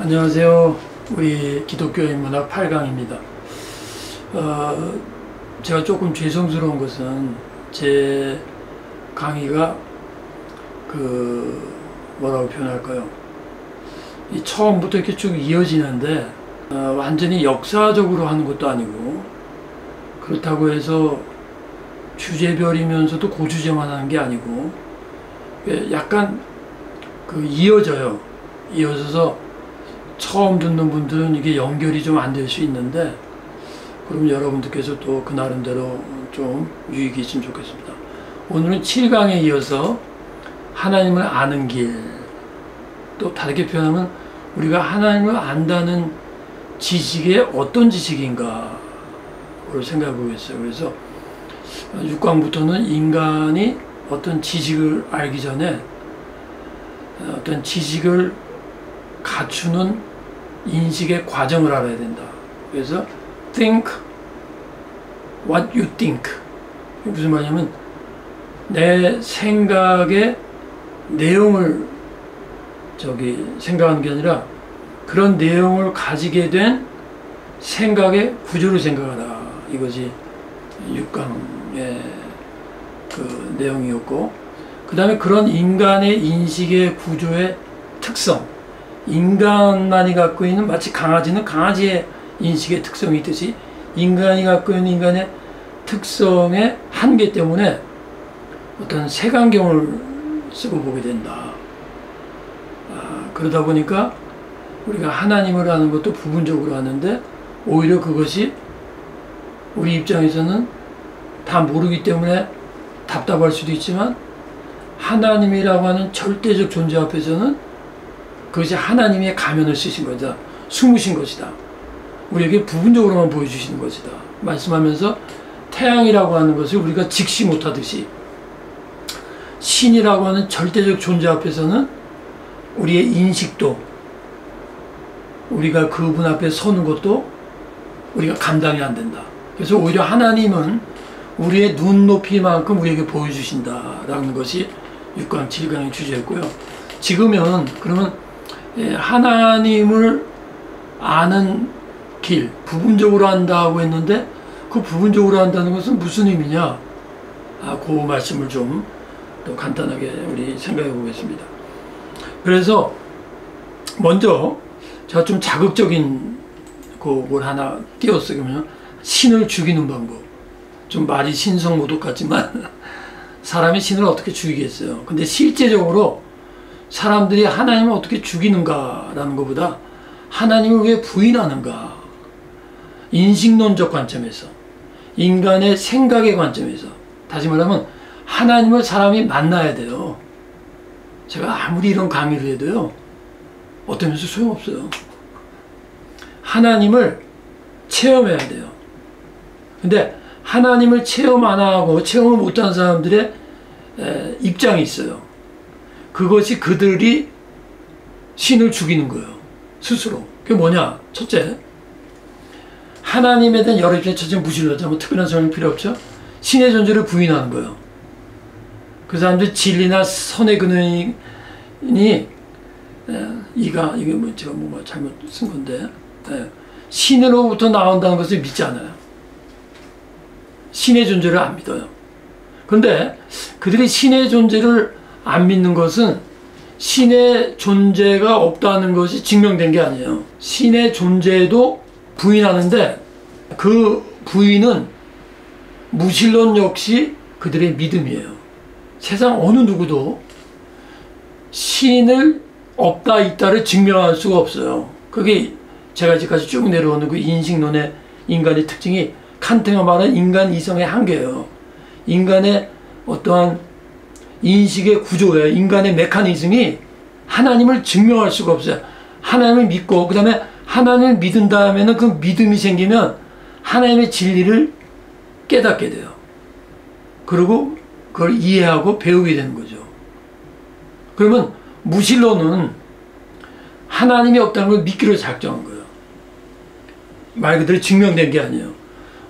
안녕하세요. 우리 기독교의 문학 8강입니다. 제가 조금 죄송스러운 것은 제 강의가 뭐라고 표현할까요? 이 처음부터 이렇게 쭉 이어지는데 완전히 역사적으로 하는 것도 아니고, 그렇다고 해서 주제별이면서도 고주제만 하는 게 아니고 약간 이어져요. 이어져서 처음 듣는 분들은 이게 연결이 좀 안 될 수 있는데, 그럼 여러분들께서 또 그 나름대로 좀 유익이 있으면 좋겠습니다. 오늘은 7강에 이어서 하나님을 아는 길, 또 다르게 표현하면 우리가 하나님을 안다는 지식이 어떤 지식인가를 생각해 보겠어요. 그래서 6강부터는 인간이 어떤 지식을 알기 전에 어떤 지식을 갖추는 인식의 과정을 알아야 된다. 그래서 think what you think. 무슨 말이냐면 내 생각의 내용을 생각하는 게 아니라 그런 내용을 가지게 된 생각의 구조를 생각하라. 이것이 6강의 그 내용이었고, 그 다음에 그런 인간의 인식의 구조의 특성, 인간만이 갖고 있는, 마치 강아지는 강아지의 인식의 특성이 있듯이 인간이 갖고 있는 인간의 특성의 한계 때문에 어떤 색안경을 쓰고 보게 된다. 그러다 보니까 우리가 하나님을 아는 것도 부분적으로 하는데, 오히려 그것이 우리 입장에서는 다 모르기 때문에 답답할 수도 있지만, 하나님이라고 하는 절대적 존재 앞에서는 그것이 하나님의 가면을 쓰신 것이다. 숨으신 것이다. 우리에게 부분적으로만 보여주시는 것이다. 말씀하면서 태양이라고 하는 것을 우리가 직시 못하듯이, 신이라고 하는 절대적 존재 앞에서는 우리의 인식도, 우리가 그분 앞에 서는 것도 우리가 감당이 안 된다. 그래서 오히려 하나님은 우리의 눈높이만큼 우리에게 보여주신다라는 것이 6강, 7강의 주제였고요. 지금은 그러면 하나님을 아는 길, 부분적으로 안다고 했는데, 그 부분적으로 안다는 것은 무슨 의미냐? 그 말씀을 좀 또 간단하게 우리 생각해 보겠습니다. 그래서 먼저 제가 좀 자극적인 걸 하나 띄웠어요. 그러면 신을 죽이는 방법. 좀 말이 신성모독 같지만 사람이 신을 어떻게 죽이겠어요? 근데 실제적으로 사람들이 하나님을 어떻게 죽이는가라는 것보다 하나님을 왜 부인하는가, 인식론적 관점에서, 인간의 생각의 관점에서, 다시 말하면 하나님을 사람이 만나야 돼요. 제가 아무리 이런 강의를 해도요, 어떤 면에서 소용없어요. 하나님을 체험해야 돼요. 근데 하나님을 체험 안 하고 체험을 못하는 사람들의 입장이 있어요. 그것이 그들이 신을 죽이는 거예요. 스스로. 그게 뭐냐? 첫째, 하나님에 대한 여러 입장. 첫째, 무신론자. 뭐 특별한 설명 필요 없죠? 신의 존재를 부인하는 거예요. 그 사람들 진리나 선의 근원이 이게 뭐 제가 뭐 잘못 쓴 건데, 신으로부터 나온다는 것을 믿지 않아요. 신의 존재를 안 믿어요. 그런데 그들이 신의 존재를 안 믿는 것은 신의 존재가 없다는 것이 증명된 게 아니에요. 신의 존재도 부인하는데, 그 부인은 무신론 역시 그들의 믿음이에요. 세상 어느 누구도 신을 없다 있다를 증명할 수가 없어요. 그게 제가 지금까지 쭉 내려오는 그 인식론의 인간의 특징이, 칸트가 말하는 인간 이성의 한계예요. 인간의 어떠한 인식의 구조예요. 인간의 메커니즘이 하나님을 증명할 수가 없어요. 하나님을 믿고, 그 다음에 하나님을 믿은 다음에는 그 믿음이 생기면 하나님의 진리를 깨닫게 돼요. 그리고 그걸 이해하고 배우게 되는 거죠. 그러면 무신론은 하나님이 없다는 걸 믿기로 작정한 거예요. 말 그대로 증명된 게 아니에요.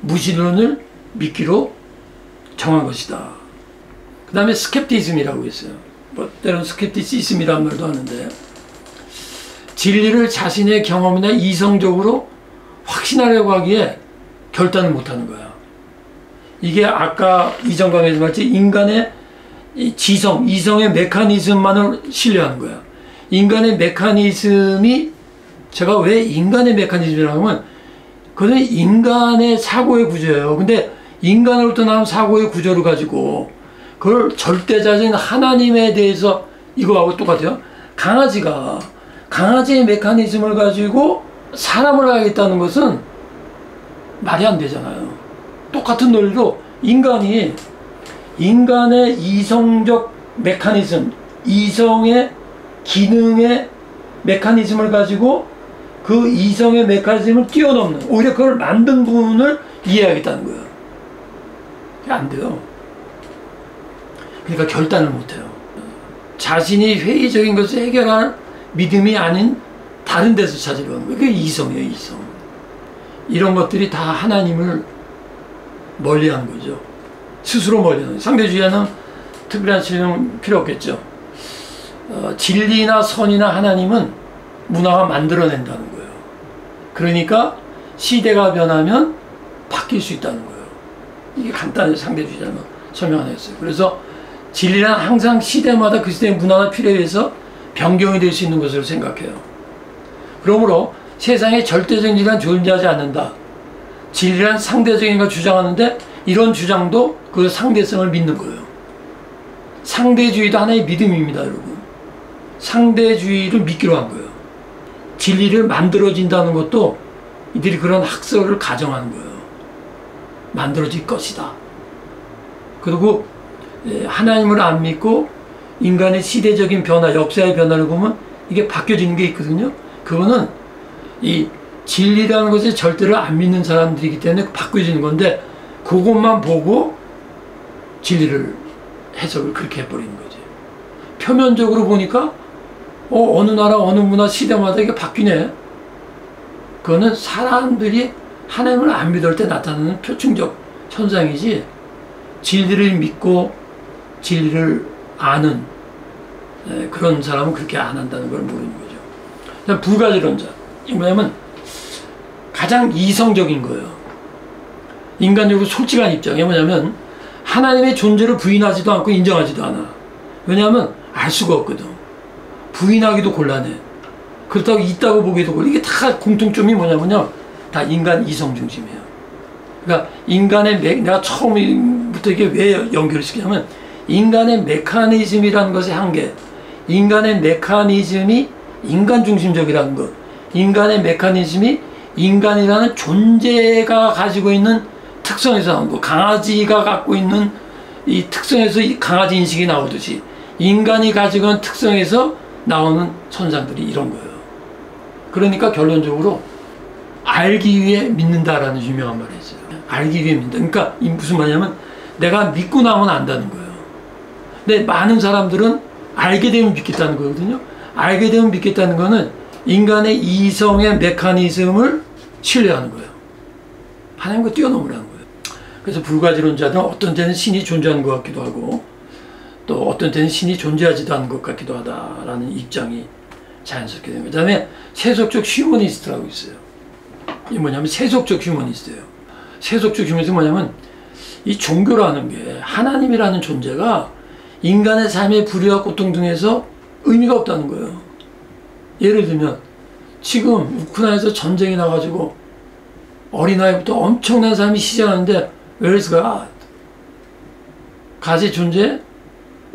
무신론을 믿기로 정한 것이다. 그 다음에 스캡티즘이라고 있어요. 뭐 때로는 스캡티시즘이라는 말도 하는데, 진리를 자신의 경험이나 이성적으로 확신하려고 하기에 결단을 못하는 거야. 이게 아까 이전 강의에서 말했지, 인간의 지성, 이성의 메커니즘만을 신뢰하는 거야. 인간의 메커니즘이, 제가 왜 인간의 메커니즘이라고 하면, 그건 인간의 사고의 구조예요. 근데 인간으로부터 나온 사고의 구조를 가지고 그걸 절대자신 하나님에 대해서 이거하고 똑같아요. 강아지의 메커니즘을 가지고 사람을 하겠다는 것은 말이 안 되잖아요. 똑같은 논리로 인간의 이성적 메커니즘, 이성의 기능의 메커니즘을 가지고 그 이성의 메커니즘을 뛰어넘는, 오히려 그걸 만든 분을 이해하겠다는 거예요. 그게 안 돼요. 그러니까 결단을 못해요. 자신이 회의적인 것을 해결할 믿음이 아닌 다른 데서 찾으려고 하는 거예요. 그게 이성이에요, 이성. 이런 것들이 다 하나님을 멀리하는 거죠. 스스로 멀리하는 거예요. 상대주의자는 특별한 설명 필요 없겠죠. 진리나 선이나 하나님은 문화가 만들어낸다는 거예요. 그러니까 시대가 변하면 바뀔 수 있다는 거예요. 이게 간단히 상대주의자는 설명 안 했어요. 그래서 진리란 항상 시대마다 그 시대의 문화나 필요에 의해서 변경이 될 수 있는 것으로 생각해요. 그러므로 세상에 절대적인 진리란 존재하지 않는다. 진리란 상대적인 걸 주장하는데 이런 주장도 그 상대성을 믿는 거예요. 상대주의도 하나의 믿음입니다, 여러분. 상대주의를 믿기로 한 거예요. 진리를 만들어진다는 것도 이들이 그런 학설을 가정하는 거예요. 만들어질 것이다. 그리고 하나님을 안 믿고 인간의 시대적인 변화, 역사의 변화를 보면 이게 바뀌어지는 게 있거든요. 그거는 이 진리라는 것을 절대로 안 믿는 사람들이기 때문에 바뀌어지는 건데, 그것만 보고 진리를 해석을 그렇게 해버리는 거지. 표면적으로 보니까 어느 나라 어느 문화 시대마다 이게 바뀌네. 그거는 사람들이 하나님을 안 믿을 때 나타나는 표층적 현상이지, 진리를 믿고 진리를 아는 그런 사람은 그렇게 안 한다는 걸 모르는 거죠. 불가지론자, 이 뭐냐면 가장 이성적인 거예요. 인간적으로 솔직한 입장이 뭐냐면 하나님의 존재를 부인하지도 않고 인정하지도 않아. 왜냐하면 알 수가 없거든. 부인하기도 곤란해. 그렇다고 있다고 보기도 곤란해. 이게 다 공통점이 뭐냐면요, 다 인간 이성 중심이에요. 그러니까 인간의 내가 처음부터 이게 왜 연결을 시키냐면, 인간의 메커니즘이라는 것의 한계, 인간의 메커니즘이 인간 중심적이라는 것, 인간의 메커니즘이 인간이라는 존재가 가지고 있는 특성에서 나온 거, 강아지가 갖고 있는 이 특성에서 이 강아지 인식이 나오듯이 인간이 가지고 있는 특성에서 나오는 현상들이 이런 거예요. 그러니까 결론적으로 알기 위해 믿는다라는 유명한 말이 있어요. 알기 위해 믿는다. 그러니까 무슨 말이냐면 내가 믿고 나면 안다는 거예요. 근데 많은 사람들은 알게 되면 믿겠다는 거거든요. 알게 되면 믿겠다는 거는 인간의 이성의 메커니즘을 신뢰하는 거예요. 하나님과 뛰어넘으라는 거예요. 그래서 불가지론자는 어떤 때는 신이 존재하는 것 같기도 하고, 또 어떤 때는 신이 존재하지도 않는 것 같기도 하다라는 입장이 자연스럽게 됩니다. 그 다음에 세속적 휴머니스트라고 있어요. 이게 뭐냐면 세속적 휴머니스트예요. 세속적 휴머니스트는 뭐냐면 이 종교라는 게, 하나님이라는 존재가 인간의 삶의 불의와 고통 등에서 의미가 없다는 거예요. 예를 들면 지금 우크라이나에서 전쟁이 나가지고 어린아이부터 엄청난 사람이 시작하는데 Where's God? 가지 존재?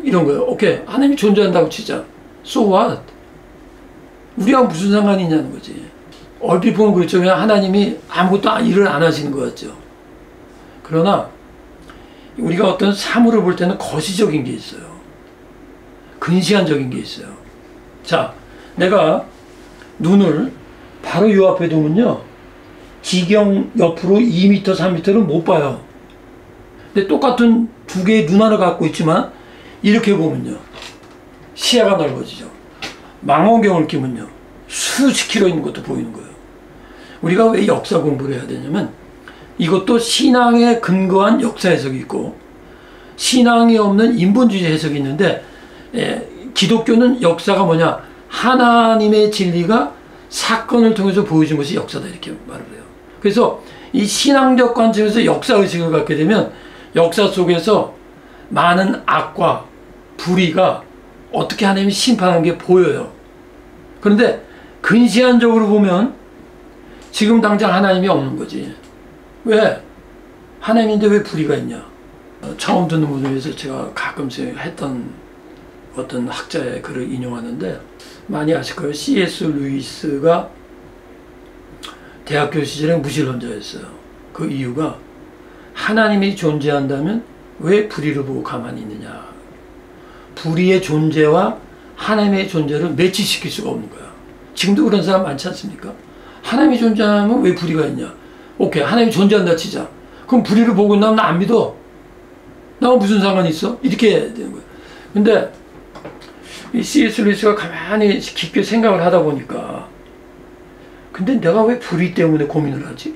이런 거예요. 오케이, 하나님이 존재한다고 치자. So what? 우리하고 무슨 상관이 있냐는 거지. 얼핏 보면 그렇죠. 그냥 하나님이 아무것도 일을 안 하시는 것 같죠. 그러나 우리가 어떤 사물을 볼 때는 거시적인 게 있어요. 근시안적인 게 있어요. 자, 내가 눈을 바로 요 앞에 두면요, 지경 옆으로 2m, 3m를 못 봐요. 근데 똑같은 두 개의 눈 하나 갖고 있지만 이렇게 보면요, 시야가 넓어지죠. 망원경을 끼면요, 수십 킬로 있는 것도 보이는 거예요. 우리가 왜 역사 공부를 해야 되냐면, 이것도 신앙에 근거한 역사 해석이 있고 신앙이 없는 인본주의 해석이 있는데, 기독교는 역사가 뭐냐, 하나님의 진리가 사건을 통해서 보여준 것이 역사다 이렇게 말을 해요. 그래서 이 신앙적 관점에서 역사의식을 갖게 되면 역사 속에서 많은 악과 불의가 어떻게 하나님이 심판하는 게 보여요. 그런데 근시안적으로 보면 지금 당장 하나님이 없는 거지. 왜? 하나님인데 왜 불의가 있냐? 처음 듣는 분을 위해서 제가 가끔씩 했던 어떤 학자의 글을 인용하는데, 많이 아실 거예요. C.S. 루이스가 대학교 시절에 무신론자였어요. 그 이유가 하나님이 존재한다면 왜 불의를 보고 가만히 있느냐. 불의의 존재와 하나님의 존재를 매치시킬 수가 없는 거야. 지금도 그런 사람 많지 않습니까? 하나님이 존재하면 왜 불의가 있냐. 오케이, 하나님이 존재한다 치자. 그럼 불의를 보고 있나면 나 안 믿어. 나와 무슨 상관이 있어? 이렇게 해야 되는 거야. 근데 이 C.S. 루이스가 가만히 깊게 생각을 하다 보니까, 근데 내가 왜 불의 때문에 고민을 하지?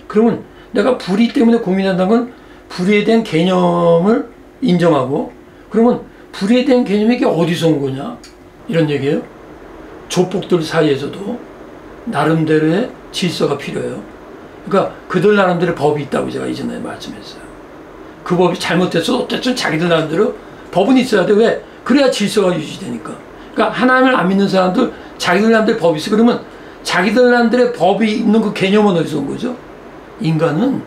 그러면 내가 불의 때문에 고민한다는 건 불의에 대한 개념을 인정하고, 그러면 불의에 대한 개념이 이게 어디서 온 거냐? 이런 얘기예요. 조폭들 사이에서도 나름대로의 질서가 필요해요. 그러니까 그들 나름대로의 법이 있다고 제가 이전에 말씀했어요. 그 법이 잘못됐어도 어쨌든 자기들 나름대로 법은 있어야 돼. 왜? 그래야 질서가 유지되니까. 그러니까 하나님을 안 믿는 사람들 자기들 나름대로 법이 있어. 그러면 자기들 나름대로의 법이 있는 그 개념은 어디서 온 거죠? 인간은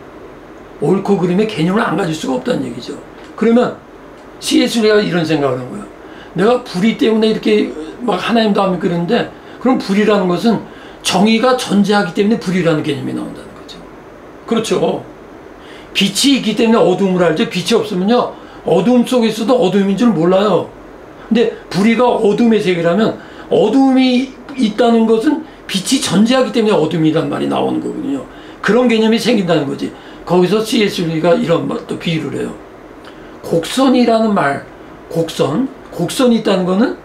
옳고 그름의 개념을 안 가질 수가 없다는 얘기죠. 그러면 C.S.가 이런 생각을 한 거예요. 내가 불의 때문에 이렇게 막 하나님도 안 믿고 그러는데, 그럼 불의라는 것은 정의가 존재하기 때문에 불의라는 개념이 나온다는 거죠. 그렇죠. 빛이 있기 때문에 어둠을 알죠. 빛이 없으면요, 어둠 속에 있어도 어둠인 줄 몰라요. 근데 불의가 어둠의 세계라면 어둠이 있다는 것은 빛이 존재하기 때문에 어둠이란 말이 나오는 거거든요. 그런 개념이 생긴다는 거지. 거기서 C.S.가 이런 또 비유를 해요. 곡선이라는 말, 곡선이 있다는 거는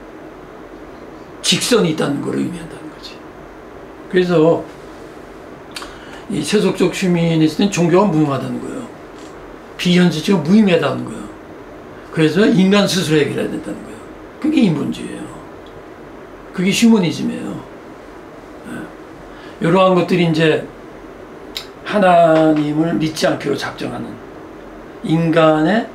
직선이 있다는 걸 의미한다는 거지. 그래서 이 세속적 휴머니스트는 종교가 무용하다는 거예요. 비현실적으로 무의미하다는 거예요. 그래서 인간 스스로 해결해야 된다는 거예요. 그게 인본주의예요. 그게 휴머니즘이에요. 이러한 것들이 이제 하나님을 믿지 않기로 작정하는 인간의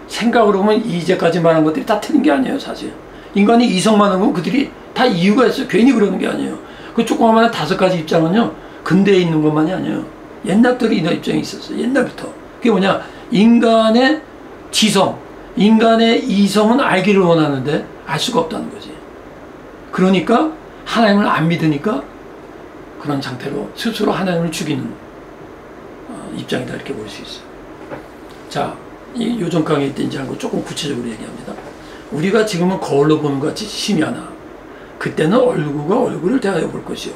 생각으로 보면 이제까지 말한 것들이 다 틀린 게 아니에요, 사실. 인간이 이성만 하면 그들이 다 이유가 있어요. 괜히 그러는 게 아니에요. 그 조그마한 5가지 입장은요, 근대에 있는 것만이 아니에요. 옛날부터 이런 입장이 있었어요. 옛날부터. 그게 뭐냐? 인간의 지성, 인간의 이성은 알기를 원하는데 알 수가 없다는 거지. 그러니까 하나님을 안 믿으니까 그런 상태로 스스로 하나님을 죽이는 입장이다, 이렇게 볼 수 있어요. 자, 이 요전 강의 때 이제 한 거 조금 구체적으로 얘기합니다. 우리가 지금은 거울로 보는 것 같이 심야나, 그때는 얼굴과 얼굴을 대하여 볼 것이요.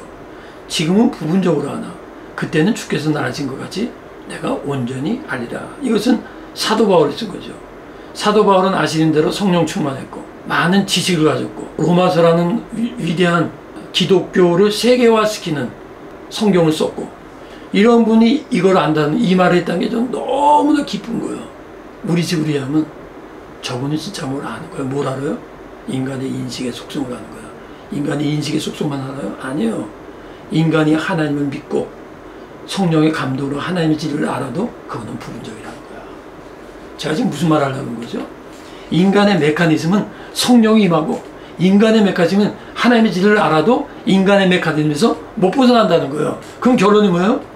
지금은 부분적으로 하나, 그때는 주께서 나라신 것 같이 내가 온전히 알리라. 이것은 사도 바울이 쓴 거죠. 사도 바울은 아시는 대로 성령 충만했고 많은 지식을 가졌고 로마서라는 위대한 기독교를 세계화시키는 성경을 썼고, 이런 분이 이걸 안다는, 이 말을 했다는 게 좀 너무나 기쁜 거예요. 우리 집으로 이해하면 저분이 진짜 뭘 아는 거예요. 뭘 알아요? 인간의 인식의 속성을 아는 거야. 인간이 인식의 속성만 알아요? 아니에요. 인간이 하나님을 믿고 성령의 감동으로 하나님의 진리를 알아도 그거는 부분적이라는 거야. 제가 지금 무슨 말 하려는 거죠? 인간의 메커니즘은 성령이 임하고, 인간의 메커니즘은 하나님의 진리를 알아도 인간의 메커니즘에서 못 벗어난다는 거예요. 그럼 결론이 뭐예요?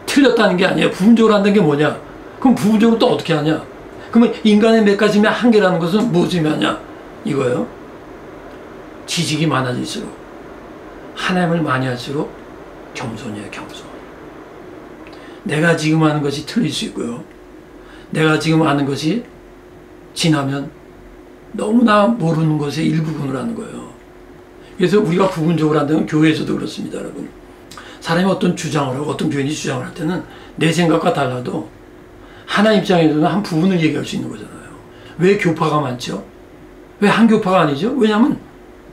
틀렸다는 게 아니에요. 부분적으로 한다는 게 뭐냐? 그럼 부분적으로 또 어떻게 하냐? 그러면 인간의 메커니즘의 한계라는 것은 무엇을 의미하냐? 이거예요. 지식이 많아질수록, 하나님을 많이 할수록 겸손이에요, 겸손. 내가 지금 아는 것이 틀릴 수 있고요. 내가 지금 아는 것이 지나면 너무나 모르는 것의 일부분을 하는 거예요. 그래서 우리가 부분적으로 한다면 교회에서도 그렇습니다, 여러분. 사람이 어떤 주장을 하고 어떤 교인이 주장을 할 때는 내 생각과 달라도 하나님 입장에서는 한 부분을 얘기할 수 있는 거잖아요. 왜 교파가 많죠? 왜 한 교파가 아니죠? 왜냐하면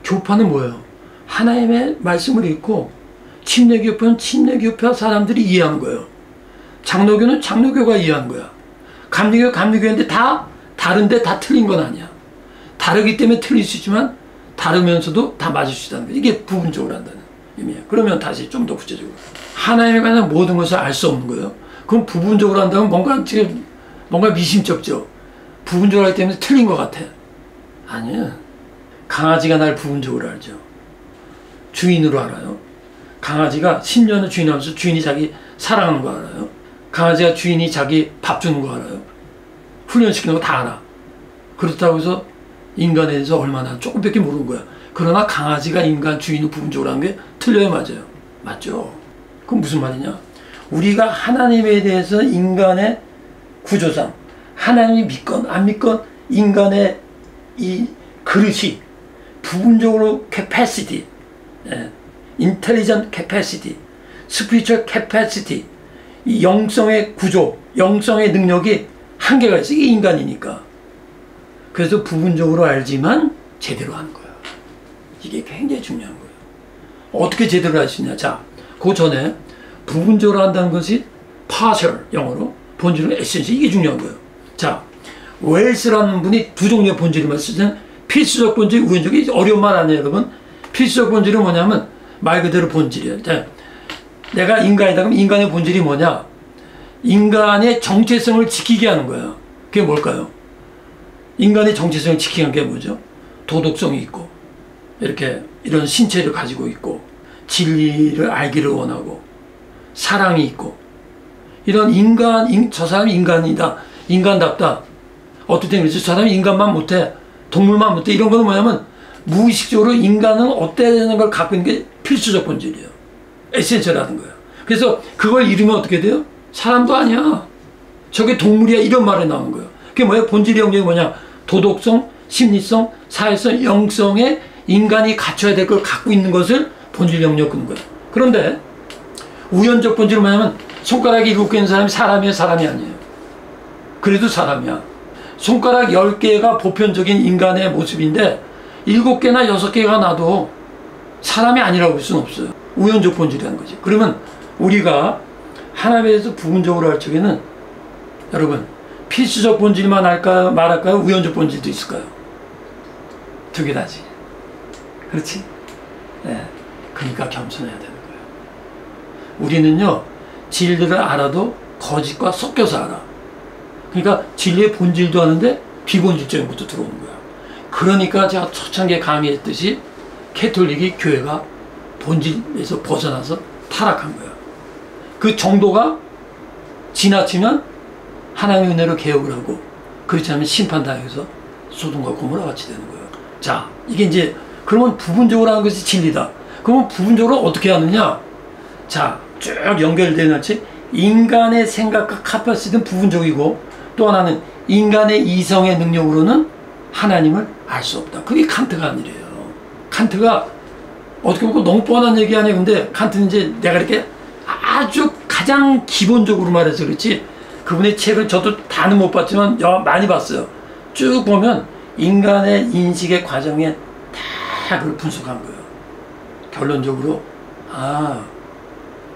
교파는 뭐예요? 하나님의 말씀을 읽고 침례교파는 침례교파 사람들이 이해하는 거예요. 장로교는 장로교가 이해하는 거야. 감리교 감리교인데 다 다른데 다 틀린 건 아니야. 다르기 때문에 틀릴 수 있지만 다르면서도 다 맞을 수 있다는 거야. 이게 부분적으로 한다는. 의미예요. 그러면 다시 좀 더 구체적으로 하나님에 관한 모든 것을 알 수 없는 거예요. 그럼 부분적으로 한다면 뭔가 미심쩍죠. 부분적으로 하기 때문에 틀린 것 같아. 아니에요. 강아지가 날 부분적으로 알죠. 주인으로 알아요. 강아지가 10년을 주인하면서 주인이 자기 사랑하는 거 알아요. 강아지가 주인이 자기 밥 주는 거 알아요. 훈련시키는 거 다 알아. 그렇다고 해서 인간에 대해서 얼마나 조금밖에 모르는 거야. 그러나 강아지가 인간 주인을 부분적으로 하는 게 틀려요, 맞아요? 맞죠? 그럼 무슨 말이냐? 우리가 하나님에 대해서 인간의 구조상 하나님이 믿건 안 믿건 인간의 이 그릇이 부분적으로 capacity, intelligent capacity, spiritual capacity, 이 영성의 구조, 영성의 능력이 한계가 있어. 이게 인간이니까. 그래서 부분적으로 알지만 제대로 하는 거야. 이게 굉장히 중요한 거예요. 어떻게 제대로 할 수 있냐? 자, 그 전에 부분적으로 한다는 것이 partial, 영어로 본질은 에센시, 이게 중요한 거예요. 자, 웰스라는 분이 두 종류의 본질을 쓰는 필수적 본질, 우연적이 어려운 말 아니에요, 여러분. 필수적 본질은 뭐냐면 말 그대로 본질이에요. 자, 내가 인간이다 그럼 인간의 본질이 뭐냐? 인간의 정체성을 지키게 하는 거야. 그게 뭘까요? 인간의 정체성을 지키는 게 뭐죠? 도덕성이 있고, 이렇게 이런 신체를 가지고 있고, 진리를 알기를 원하고, 사랑이 있고, 이런 저 사람이 인간이다, 인간답다. 어떨 때는 그렇죠. 저 사람이 인간만 못해, 동물만 못해. 이런 거는 뭐냐면 무의식적으로 인간은 어때야 되는 걸 갖고 있는 게 필수적 본질이에요. 에센셜하는 거예요. 그래서 그걸 잃으면 어떻게 돼요? 사람도 아니야. 저게 동물이야. 이런 말이 나오는 거예요. 그게 뭐예요? 본질의 영역이 뭐냐? 도덕성, 심리성, 사회성, 영성에 인간이 갖춰야 될 걸 갖고 있는 것을 본질 영역 끄는 거예요. 그런데 우연적 본질은 뭐냐면 손가락이 7개 있는 사람이 사람이에요, 사람이 아니에요. 그래도 사람이야. 손가락 10개가 보편적인 인간의 모습인데 7개나 6개가 나도 사람이 아니라고 볼 수는 없어요. 우연적 본질이라는 거지. 그러면 우리가 하나님에 대해서 부분적으로 할 적에는 여러분 필수적 본질만 말할까요? 우연적 본질도 있을까요? 두 개 다지. 그렇지? 네. 그러니까 겸손해야 되는 거예요. 우리는요, 진리를 알아도 거짓과 섞여서 알아. 그러니까 진리의 본질도 아는데 비본질적인 것도 들어오는 거야. 그러니까 제가 초창기에 강의했듯이 캐톨릭이 교회가 본질에서 벗어나서 타락한 거야. 그 정도가 지나치면 하나님의 은혜로 개혁을 하고, 그렇지 않으면 심판당해서 소돔과 고모라 같이 되는 거예요. 자, 이게 이제 그러면 부분적으로 하는 것이 진리다. 그러면 부분적으로 어떻게 하느냐? 자, 쭉 연결되는 것이 인간의 생각과 카파시티는 부분적이고, 또 하나는 인간의 이성의 능력으로는 하나님을 알 수 없다. 그게 칸트가 아니래요. 칸트가 어떻게 보면 너무 뻔한 얘기 아니에요. 근데 칸트는 이제 내가 이렇게 아주 가장 기본적으로 말해서 그렇지, 그분의 책을 저도 다는 못 봤지만 많이 봤어요. 쭉 보면 인간의 인식의 과정에 다 그걸 분석한 거예요. 결론적으로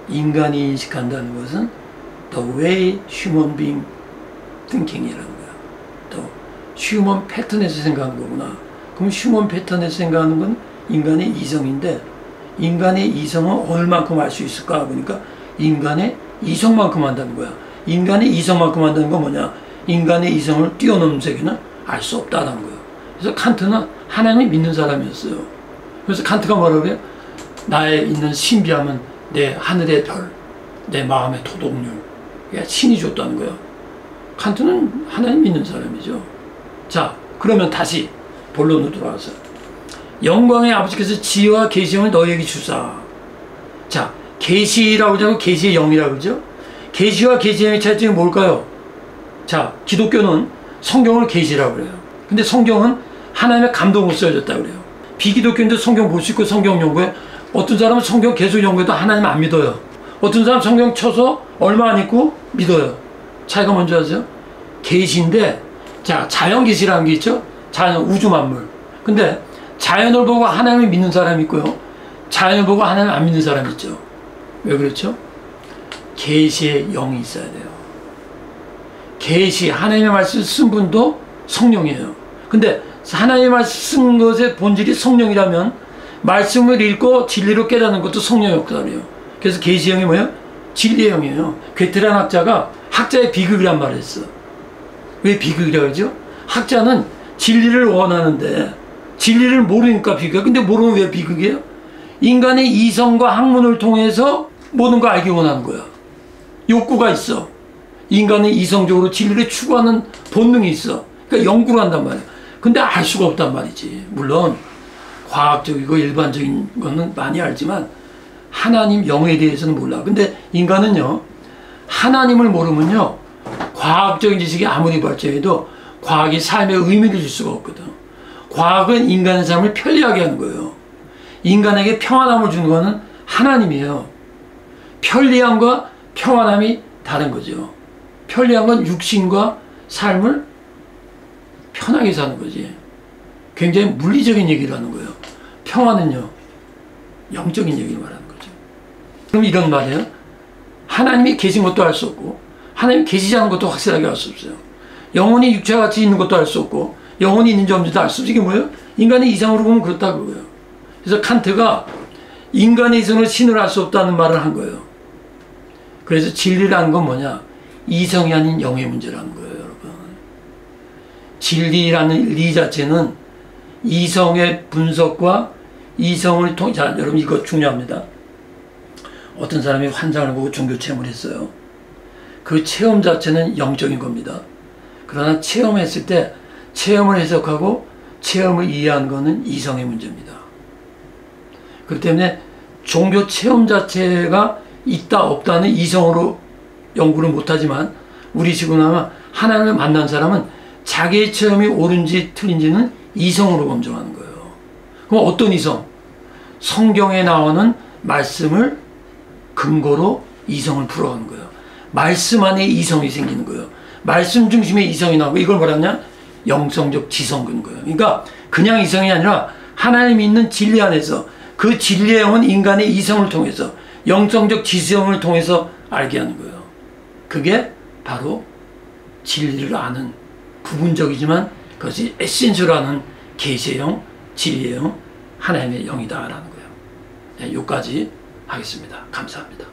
인간이 인식한다는 것은 the way human being thinking이라는 거야. 또 휴먼 패턴에서 생각하는 거구나. 그럼 휴먼 패턴에서 생각하는 건 인간의 이성인데, 인간의 이성은 얼만큼 알 수 있을까 보니까 인간의 이성만큼 한다는 거야. 인간의 이성만큼 한다는 건 뭐냐? 인간의 이성을 뛰어넘는 세계는 알 수 없다는 거예요. 그래서 칸트는 하나님을 믿는 사람이었어요. 그래서 칸트가 뭐라고 그래요? 나에 있는 신비함은 내 하늘의 별, 내 마음의 도덕률, 신이 줬다는 거예요. 칸트는 하나님 믿는 사람이죠. 자, 그러면 다시 본론으로 돌아가서 영광의 아버지께서 지혜와 계시형을 너희에게 주사. 자, 계시라고 하고 계시의 영이라고 그러죠. 계시와 계시형의 차이점이 뭘까요? 자, 기독교는 성경을 계시라고 그래요. 근데 성경은 하나님의 감동으로 써졌다고 그래요. 비기독교인도 성경 볼 수 있고 성경 연구해. 어떤 사람은 성경 계속 연구해도 하나님 안 믿어요. 어떤 사람은 성경 쳐서 얼마 안 읽고 믿어요. 차이가 뭔지 아세요? 계시인데, 자, 자연 계시라는 게 있죠. 자연, 우주 만물. 근데 자연을 보고 하나님을 믿는 사람이 있고요, 자연을 보고 하나님을 안 믿는 사람이 있죠. 왜 그렇죠? 계시의 영이 있어야 돼요. 계시, 하나님의 말씀을 쓴 분도 성령이에요. 근데 하나님의 말씀 쓴 것의 본질이 성령이라면 말씀을 읽고 진리로 깨닫는 것도 성령의 역사예요. 그래서 계시형이 뭐예요? 진리의 영이에요. 괴테란 학자가 학자의 비극이란 말을 했어. 왜 비극이라고 하죠? 학자는 진리를 원하는데 진리를 모르니까 비극이야. 근데 모르면 왜 비극이에요? 인간의 이성과 학문을 통해서 모든 걸 알기 원하는 거야. 욕구가 있어. 인간은 이성적으로 진리를 추구하는 본능이 있어. 그러니까 연구를 한단 말이야. 근데 알 수가 없단 말이지. 물론 과학적이고 일반적인 거는 많이 알지만 하나님 영에 대해서는 몰라. 근데 인간은요, 하나님을 모르면요, 과학적인 지식이 아무리 발전해도 과학이 삶에 의미를 줄 수가 없거든. 과학은 인간의 삶을 편리하게 하는 거예요. 인간에게 평안함을 주는 거는 하나님이에요. 편리함과 평안함이 다른 거죠. 편리한 건 육신과 삶을 편하게 사는 거지. 굉장히 물리적인 얘기를 하는 거예요. 평안은요, 영적인 얘기를 말하는 거죠. 그럼 이런 말이에요. 하나님이 계신 것도 알 수 없고 하나님이 계시지 않은 것도 확실하게 알 수 없어요. 영혼이 육체와 같이 있는 것도 알 수 없고 영혼이 있는지 없는지도 알 수 없어요. 이게 뭐예요? 인간의 이성으로 보면 그렇다고 그래요. 그래서 칸트가 인간의 이성으로 신을 알 수 없다는 말을 한 거예요. 그래서 진리라는 건 뭐냐? 이성이 아닌 영의 문제라는 거예요, 여러분. 진리라는 리 자체는 이성의 분석과 이성을 통해, 자, 여러분 이거 중요합니다. 어떤 사람이 환상을 보고 종교 체험을 했어요. 그 체험 자체는 영적인 겁니다. 그러나 체험했을 때 체험을 해석하고 체험을 이해하는 것은 이성의 문제입니다. 그렇기 때문에 종교 체험 자체가 있다 없다는 이성으로 연구를 못하지만 우리 지금 아마 하나님을 만난 사람은 자기의 체험이 옳은지 틀린지는 이성으로 검증하는 거예요. 그럼 어떤 이성? 성경에 나오는 말씀을 근거로 이성을 풀어가는 거예요. 말씀 안에 이성이 생기는 거예요. 말씀 중심에 이성이 나오고 이걸 뭐라냐? 영성적 지성인 거예요. 그러니까 그냥 이성이 아니라 하나님이 있는 진리 안에서 그 진리의 영은 인간의 이성을 통해서 영성적 지성을 통해서 알게 하는 거예요. 그게 바로 진리를 아는 부분적이지만 그것이 에센셜하는 계시의 영, 진리의 영, 하나님의 영이다라는 거예요. 네, 여기까지 하겠습니다. 감사합니다.